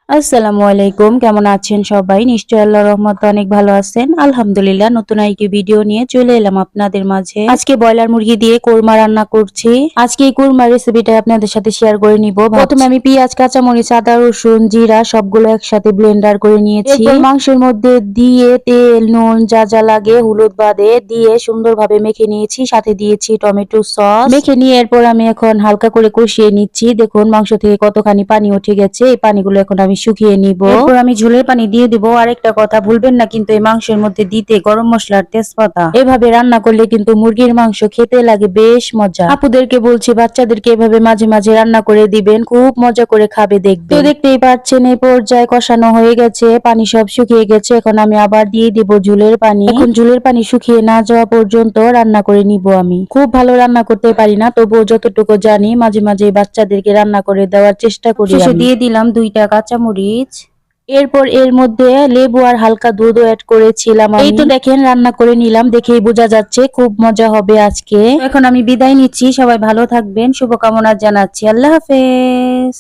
আসসালামু আলাইকুম, কেমন আছেন সবাই? নিশ্চয়ই আল্লাহর রহমতে অনেক ভালো আছেন। আলহামদুলিল্লাহ, নতুন আরেকটি ভিডিও নিয়ে চলে এলাম আপনাদের মাঝে। আজকে ব্রয়লার মুরগি দিয়ে কোরমা রান্না করছি। আজকে এই কোরমার রেসিপিটা আপনাদের সাথে শেয়ার করে নিব। প্রথমে আমি পেঁয়াজ, কাঁচামরিচ, আদা, রসুন, জিরা সবগুলো একসাথে ব্লেন্ডার করে নিয়েছি। এরপর মাংসের মধ্যে দিয়ে তেল, নুন যা যা লাগে, হলুদ বাদে দিয়ে সুন্দরভাবে মেখে নিয়েছি। সাথে দিয়েছি টমেটো সস। মেখে নিয়ে এরপর আমি এখন হালকা করে কষিয়ে নিচ্ছি। দেখুন মাংস থেকে কতখানি পানি উঠে গেছে। এই পানিগুলো এখন আমি শুকিয়ে নিব। এরপর আমি ঝোলের পানি দিয়ে দিব। আরেকটা কথা ভুলবেন না কিন্তু এই মাংসের মধ্যে দিতে গরম মশলার তেজপাতা। এভাবে রান্না করলে কিন্তু মুরগির মাংস খেতে লাগে বেশ মজা। আপুদেরকে বলছি বাচ্চাদেরকে এভাবে মাঝে মাঝে রান্না করে দিবেন, খুব মজা করে খাবে দেখবেন। তো দেখতেই পাচ্ছেন এই পর্যায়ে কষানো হয়ে গেছে, পানি সব শুকিয়ে গেছে। এখন আমি আবার দিয়ে দিব ঝোলের পানি। এখন ঝোলের পানি শুকিয়ে না যাওয়া পর্যন্ত রান্না করে নিব। আমি খুব ভালো রান্না করতে পারি না, তবুও যতটুকু জানি মাঝে মাঝে বাচ্চাদেরকে রান্না করে দেওয়ার চেষ্টা করি। শেষে দিয়ে দিলাম 2টা কাঁচামরিচ। এরপর এর মধ্যে লেবু আর হালকা দুধও অ্যাড করেছিলাম। এই তো দেখেন রান্না করে নিলাম, দেখেই বোঝা যাচ্ছে খুব মজা হবে আজকে। এখন আমি বিদায় নিচ্ছি, সবাই ভালো থাকবেন, শুভকামনা জানাচ্ছি। আল্লাহ হাফেজ।